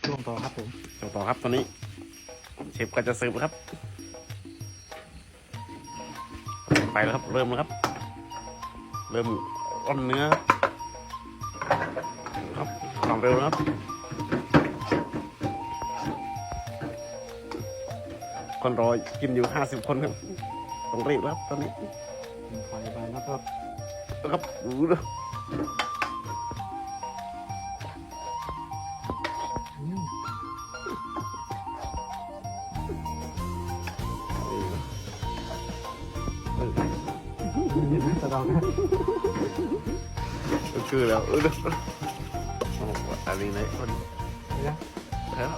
ช่วงต่อครับผม ต่อครับตอนนี้เชฟก็จะเสิร์ฟครับไปแล้วครับเริ่มแล้วครับเริ่มร่อนเนื้อครับความเร็วนะครับคนรอกินอยู่50 คนครับต้องรีบครับตอนนี้ ไฟไปแล้วครับ ครับรู้เลยตะดองนะ คือแล้วอันนี้ไหนคน นะ แล้ว